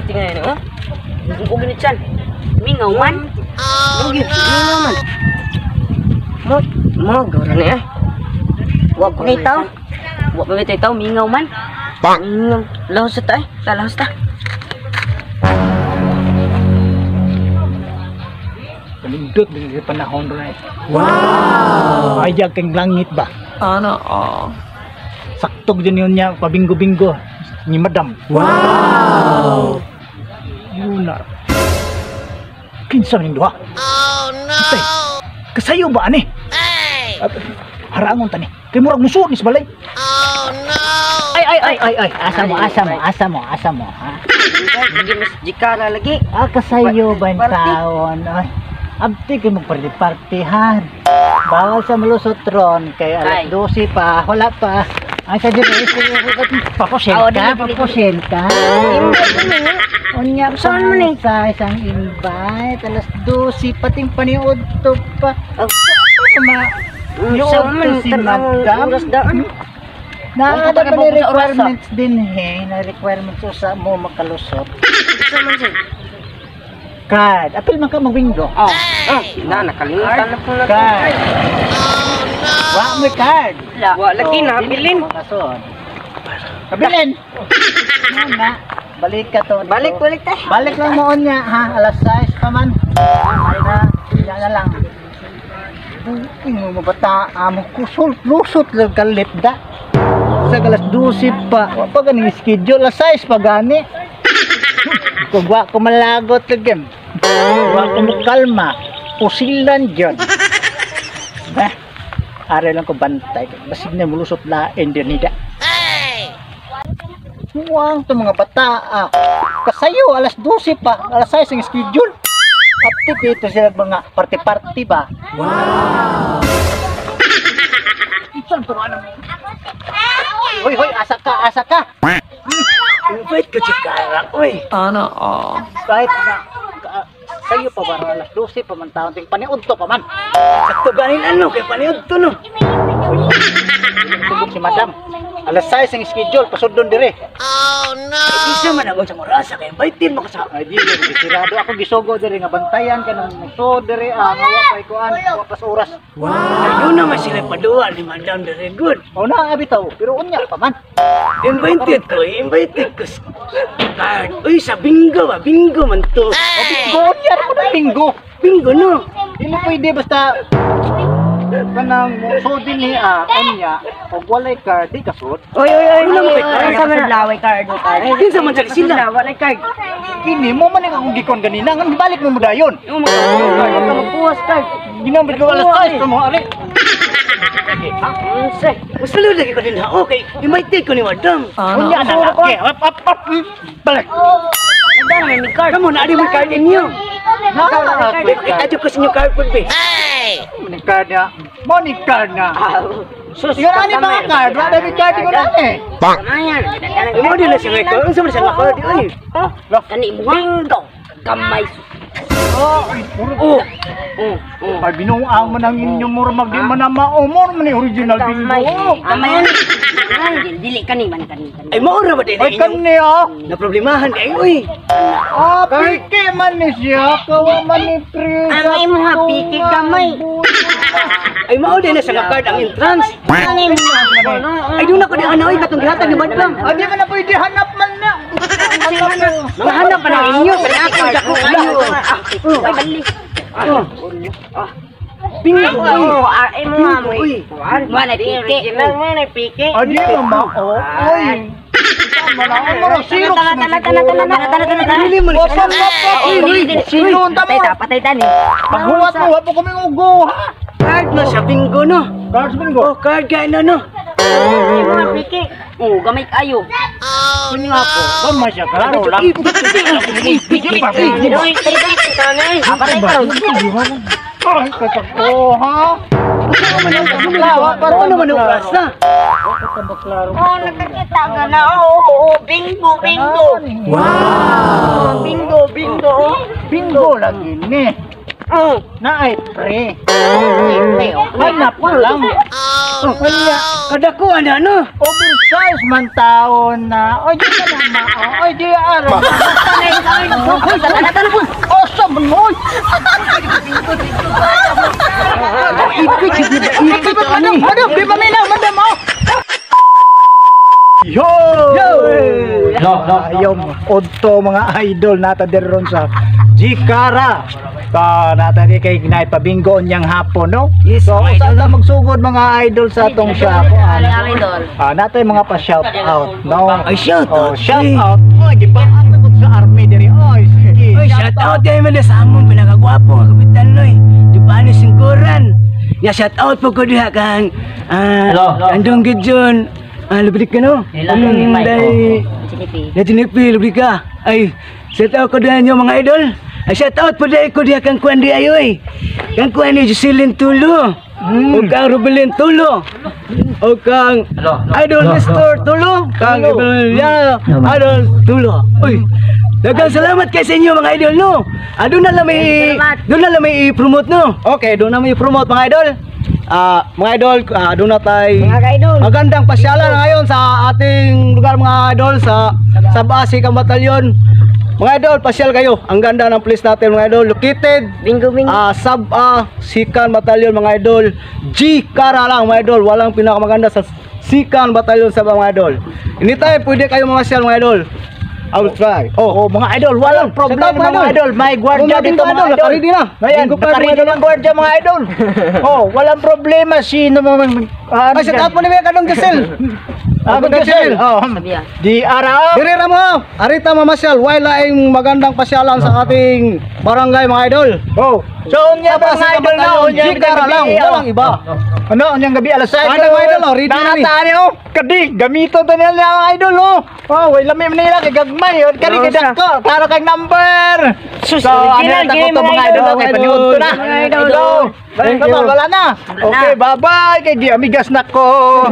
tingnan niyo, oh. Kung ganit siyan. Mingaw man. Mingaw man. Mo, gawin na eh. Wag ko na itaw. Wag ko na itaw, mingaw man. Mingaw. Lahos ta eh. Lahos ta. Palindot din sa panahon rin. Wow! Ayag kang langit ba? Ano? Saktog din yun niya, pabinggo-bingo ni madam. Wow! Yun na. Kinsa rin doha? Oh no! Atay, kasayo ba ani? Hey! Harangon tani. Kay murag musuot ni sa balay. Oh no! Ay, asa mo, ha? Hindi mas jikara lagi. Kasayo ba yung taon? Ay, abti kayo magparty-partihan. Bawal sa malusotron, kay alas 12 pa, wala pa. Ay, sa dito, papusin ka. Unya pa sa isang invite, alas 12, pating paniod to pa. Yung si madam. Na ba ni requirements din na requirements sa mo makalusot. Card. Apil man ka mag-bingo. Nakalimutan na po na. Card. Wa mo card. Wa lagi na bilin. Kabilin. Na. Balik ka to. Balik tayo. Balik lang mo niya ha. Alas 6 pa man. Ay na. Yan na lang. Ino mo bata amo lusot lang kalit da. Sa alas 12 pa. Wa pa ganing schedule alas 6 pa gani. Kung wa ko malagot lagi. Wa ko kalma. Pusilan dyan. Are lang ko bantay. Basig na mulusot lain din nida. Muang to mga bata. Kasayo alas 12 pa. Alas 6 ang schedule. Apti dito sila mga party-party ba? Wow! Saan to ano? Hoy, asa ka. Invite ka chikara, oy. Ano? Kahit na sayo pa ba alas 12 pa man taon ting paniud to pa man. Sakto ganin ano kay paniud to no. Tugok si madam. Alas 6 ang schedule pasudlon dire. Oh no! Isa man ako sa morasa kay invite mo ka sa. Ay di sirado ako gisugo dire nga bantayan kanang moto dire nga kay kuan pas oras. Wow! Ayun naman sila paduwa ni Madam very good. O na bitaw pero unya pa man. Invited ko. Card. Uy, sa bingo man to. Bingo niya mo na bingo. Bingo no. Dili pwede basta kanang so din ni unya og walay card di kasud. Oy. Wala mo card. Sa man laway card. Kinsa man sila? Wala card. Kini mo man akong gikon ganina ngan balik mo dayon. Yung mga magpuwas card. Ginambit ko alas 6 mo ari. Gusto lagi ko din ha. Okay, invite ko ni Madam. Unya na okay. Up. Balik. Madam, may card. Kamu na mo card ninyo. Ito ko sa inyo card po be. Hey! Money card na. Yun ani mga card, wala may card ko na eh. Ayan. Mo din na siya ko. Unsa man siya card oy. Kani bingo. Gamay. Ay binuang mo nang inyong murmag di man na maumor man original bingo. Amayan. Dili kani man kani. Ay maura ba din Ay kani na problemahan di ay uy. Piki man ni siya, kawa man ni Pri. Ang imo ha piki gamay. Ay mao din na sa card ang entrance. Ay doon ako di ano ay katong gihatag ni Badlang. Adi man na pwede hanap man na. Mahanap pa na inyo kaya ako dako kayo. Ay bali. Bingo Ay mo nga mo. Wala piki. Wala piki. Adi man mao. Oy. Dili mo Patay tani. Paghuwat mo, wapo kami ugo ha. card na sa bingo no. Cards bingo. Oh card kay na no. Ay mga piki. Oh, gamay kayo. Kunya po. Kama siya klaro lang. Piki pa. Patay ka ron. Ay, katak ha. Ano man ang rasa? Nakakita ka na. Bingo. Wow! Bingo lagi ni. Na ay pre. Hanap mo lang. Oh Oh, Kanya, no! kada ko ana no. Oversize man taon na. Oy, di ka na mao. Oy, di araw. Oh, sabnoy. Ikot ano? Ano? Di ba may madam mo? Yo! Ayom, odto mga idol nata ron sa Jikara. Nata kay naipabingo niyang hapon, no? Yes, So, mga usa idol. ta magsugod mga idol sa atong shop. Idol. Natay mga pa-shout out, no? Ay, shout Oh, out. shout Ay. out. Oy, gipaang na sa army diri. Oy, sige. Oy, shout out kay man sa amon pinakagwapo nga kapitan noy. Di pa ni singkuran. Ya shout out po ko diha kang andong gidjon. Lubrik ka no? Day ya tinipi lubrik ka. Ay, shout out ko diha nyo mga idol. Ay, shout out po diha ko diha kang kuan di ayoy. Kang kuan ni Jocelyn Tulo. O kang Rubelin Tulo. O kang Idol Nestor Tulo. Kang Idol Tulo. Uy, dagang salamat kay sa inyo mga idol no. Doon na lang may i-promote no. Okay, doon na may i-promote mga idol. Mga idol, doon na tayo magandang pasyalan ngayon sa ating lugar mga idol sa Sabasi Kang Batalyon. Mga idol, pasyal kayo. Ang ganda ng place natin mga idol. Located Bingo. Sikan Batalyon mga idol. Jikara lang mga idol. Walang pinakamaganda sa Sikan Batalyon sa mga idol. Anytime pwede kayo mamasyal mga idol. I will try. Oh, mga idol, walang problema mga idol. May gwardiya dito mga idol. Ready na. Ayan, nakaredy ng gwardiya mga idol. Oh, walang problema. Sino mo Ay, set up mo na may kanong Giselle. Giselle. Oh, Sabi yan. di araw. Dirira mo. Arita mamasyal. While laing magandang pasyalan sa ating barangay mga idol. Oh, so unya ba mga idol na? Unya Jikara lang. Walang iba. Ano, unyang gabi alas 6. Ano mga idol, oh, ready na ni. Nakatani oh. Kadi, gamito to nila mga idol oh. Oh, wala may nila kay gagmay. Kadi kay ko. Taro kay number. So, ano na ko to mga idol kay paniud to na. Mga idol. Thank you. Wala na. Okay, bye-bye. Kay di amigas na ko.